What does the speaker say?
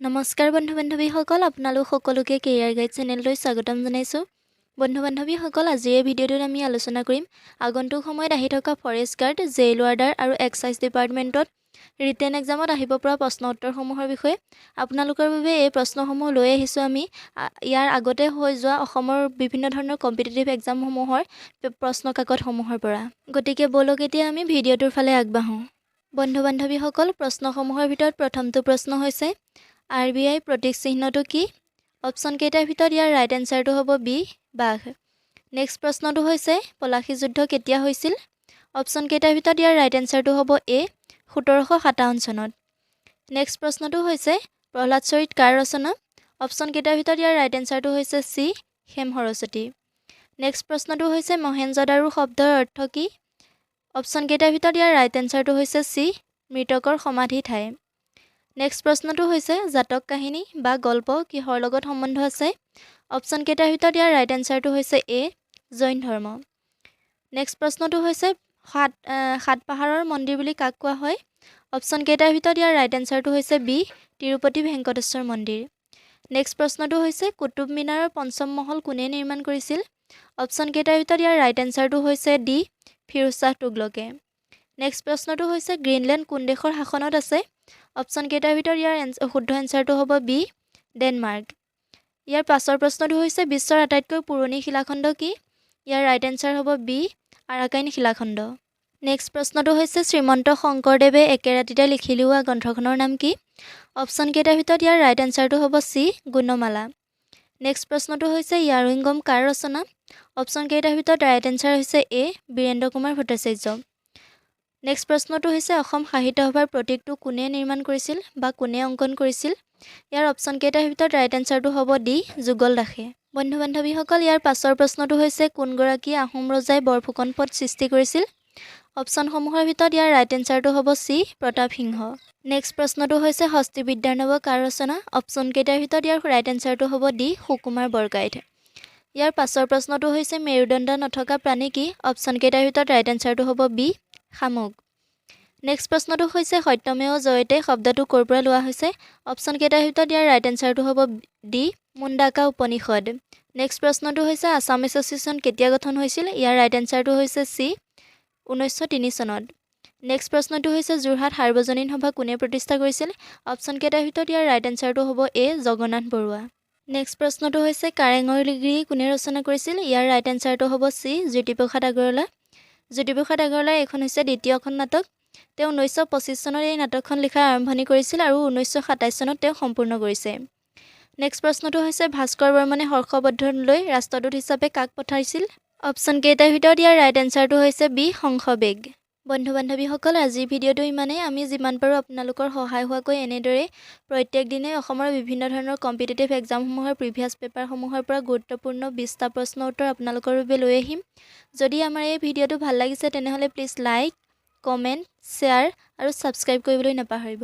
নমস্কাৰ বন্ধু-বান্ধৱীসকল, আপোনালোক সকলোকে কেৰিয়াৰ গাইড চেনেললৈ স্বাগতম জনাইছোঁ। বন্ধু-বান্ধৱীসকল, আজিৰ এই ভিডিঅ'টোত আমি আলোচনা কৰিম আগন্তুক সময়ত আহি থকা ফৰেষ্ট গাৰ্ড, জেইল ৱাৰ্ডাৰ আৰু এক্সাইজ ডিপাৰ্টমেণ্টত ৰিটেন এক্সামত আহিব পৰা প্ৰশ্ন উত্তৰসমূহৰ বিষয়ে। আপোনালোকৰ বাবে এই প্ৰশ্নসমূহ লৈ আহিছোঁ আমি ইয়াৰ আগতে হৈ যোৱা অসমৰ বিভিন্ন ধৰণৰ কম্পিটিটিভ এক্সামসমূহৰ প্ৰশ্ন কাকতসমূহৰ পৰা। গতিকে বলক এতিয়া আমি ভিডিঅ'টোৰ ফালে আগবাঢ়োঁ। বন্ধু-বান্ধৱীসকল, প্ৰশ্নসমূহৰ ভিতৰত প্ৰথমটো প্ৰশ্ন হৈছে RBI প্ৰতীক চিহ্নটো কি? অপশ্যন কেইটাৰ ভিতৰত ইয়াৰ ৰাইট এনচাৰটো হ'ব বি, বাঘ। নেক্সট প্ৰশ্নটো হৈছে পলাশী যুদ্ধ কেতিয়া হৈছিল? অপশ্যন কেইটাৰ ভিতৰত ইয়াৰ ৰাইট এনচাৰটো হ'ব এ, 1757 চনত। নেক্সট প্ৰশ্নটো হৈছে প্ৰহ্লাদ চৰিত কাৰ ৰচনা? অপশ্যন কেইটাৰ ভিতৰত ইয়াৰ ৰাইট এনচাৰটো হৈছে চি, হেম সৰস্বতী। নেক্সট প্ৰশ্নটো হৈছে মহেঞ্জোদাৰো শব্দৰ অৰ্থ কি? অপশ্যন কেইটাৰ ভিতৰত ইয়াৰ ৰাইট এনচাৰটো হৈছে চি, মৃতকৰ সমাধি ঠাই। নেক্সট প্ৰশ্নটো হৈছে জাতক কাহিনী বা গল্প কিহৰ লগত সম্বন্ধ আছে? অপশ্যন কেইটাৰ ভিতৰত ইয়াৰ ৰাইট এনচাৰটো হৈছে এ, জৈন ধৰ্ম। নেক্সট প্ৰশ্নটো হৈছে সাত পাহাৰৰ মন্দিৰ বুলি কাক কোৱা হয়? অপশ্যন কেইটাৰ ভিতৰত ইয়াৰ ৰাইট এনচাৰটো হৈছে বি, তিৰুপতি ভেংকটেশ্বৰ মন্দিৰ। নেক্সট প্ৰশ্নটো হৈছে কুতুব মিনাৰৰ পঞ্চম মহল কোনে নিৰ্মাণ কৰিছিল? অপশ্যন কেইটাৰ ভিতৰত ইয়াৰ ৰাইট এনচাৰটো হৈছে ডি, ফিৰোজ শ্বাহ তুগলকে। নেক্সট প্ৰশ্নটো হৈছে গ্ৰীণলেণ্ড কোন দেশৰ শাসনত আছে? অপশ্যন কেইটাৰ ভিতৰত ইয়াৰ শুদ্ধ এনচাৰটো হ'ব বি, ডেনমাৰ্ক। ইয়াৰ পাছৰ প্ৰশ্নটো হৈছে বিশ্বৰ আটাইতকৈ পুৰণি শিলাখণ্ড কি? ইয়াৰ ৰাইট এনচাৰ হ'ব বি, আৰাকাইন শিলাখণ্ড। নেক্সট প্ৰশ্নটো হৈছে শ্ৰীমন্ত শংকৰদেৱে একে ৰাতিতে লিখি উলিওৱা গ্ৰন্থখনৰ নাম কি? অপশ্যন কেইটাৰ ভিতৰত ইয়াৰ ৰাইট এনচাৰটো হ'ব চি, গুণমালা। নেক্সট প্ৰশ্নটো হৈছে ইয়াৰুইংগম কাৰ ৰচনা? অপশ্যন কেইটাৰ ভিতৰত ৰাইট এনচাৰ হৈছে এ, বীৰেন্দ্ৰ কুমাৰ ভট্টাচাৰ্য। নেক্সট প্ৰশ্নটো হৈছে অসম সাহিত্য সভাৰ প্ৰতীকটো কোনে নিৰ্মাণ কৰিছিল বা কোনে অংকন কৰিছিল? ইয়াৰ অপশ্যন কেইটাৰ ভিতৰত ৰাইট এনচাৰটো হ'ব ডি, যুগল দাসে। বন্ধু-বান্ধৱীসকল, ইয়াৰ পাছৰ প্ৰশ্নটো হৈছে কোনগৰাকী আহোম ৰজাই বৰফুকন পথ সৃষ্টি কৰিছিল? অপশ্যনসমূহৰ ভিতৰত ইয়াৰ ৰাইট এনচাৰটো হ'ব চি, প্ৰতাপ সিংহ। নেক্সট প্ৰশ্নটো হৈছে হস্তি বিদ্যাৰ্ণৱ কাৰ ৰচনা? অপশ্যন কেইটাৰ ভিতৰত ইয়াৰ ৰাইট এনচাৰটো হ'ব ডি, সুকুমাৰ বৰগাইড। ইয়াৰ পাছৰ প্ৰশ্নটো হৈছে মেৰুদণ্ড নথকা প্ৰাণী কি? অপশ্যন কেইটাৰ ভিতৰত ৰাইট এনচাৰটো হ'ব বি, শামুক। নেক্সট প্ৰশ্নটো হৈছে সত্যমেৱ জয়তে শব্দটো ক'ৰ পৰা লোৱা হৈছে? অপশ্যন কেইটাৰ ভিতৰত ইয়াৰ ৰাইট এনচাৰটো হ'ব ডি, মুণ্ডাকা উপনিষদ। নেক্সট প্ৰশ্নটো হৈছে আছাম এছ'চিয়েশ্যন কেতিয়া গঠন হৈছিল? ইয়াৰ ৰাইট এনচাৰটো হৈছে চি, 1903 চনত। নেক্সট প্ৰশ্নটো হৈছে যোৰহাট সাৰ্বজনীন সভা কোনে প্ৰতিষ্ঠা কৰিছিল? অপশ্যন কেইটাৰ ভিতৰত ইয়াৰ ৰাইট এনচাৰটো হ'ব এ, জগন্নাথ বৰুৱা। নেক্সট প্ৰশ্নটো হৈছে কাৰেঙৰ গিৰি কোনে ৰচনা কৰিছিল? ইয়াৰ ৰাইট এনচাৰটো হ'ব চি, জ্যোতিপ্ৰসাদ আগৰৱালা। জ্যোতিপ্ৰসাদ আগৰৱালাৰ এইখন হৈছে দ্বিতীয়খন নাটক। তেওঁ 1925 চনত এই নাটকখন লিখাৰ আৰম্ভণি কৰিছিল আৰু 1927 চনত তেওঁ সম্পূৰ্ণ কৰিছে। নেক্সট প্ৰশ্নটো হৈছে ভাস্কৰ বৰ্মনে হৰ্ষবৰ্ধনলৈ ৰাষ্ট্ৰদূত হিচাপে কাক পঠাইছিল? অপশ্যন কেইটাৰ ভিতৰত ইয়াৰ ৰাইট এনচাৰটো হৈছে বি, হংসবেগ। বন্ধু-বান্ধৱীসকল, আজিৰ ভিডিঅ'টো ইমানেই। আমি যিমান পাৰোঁ আপোনালোকৰ সহায় হোৱাকৈ এনেদৰে প্ৰত্যেক দিনে অসমৰ বিভিন্ন ধৰণৰ কম্পিটিটিভ এক্সামসমূহৰ প্ৰিভিয়াছ পেপাৰসমূহৰ পৰা গুৰুত্বপূৰ্ণ 20টা প্ৰশ্ন উত্তৰ আপোনালোকৰ বাবে লৈ আহিম। যদি আমাৰ এই ভিডিঅ'টো ভাল লাগিছে তেনেহ'লে প্লিজ লাইক, কমেণ্ট, শ্বেয়াৰ আৰু ছাবস্ক্ৰাইব কৰিবলৈ নাপাহৰিব।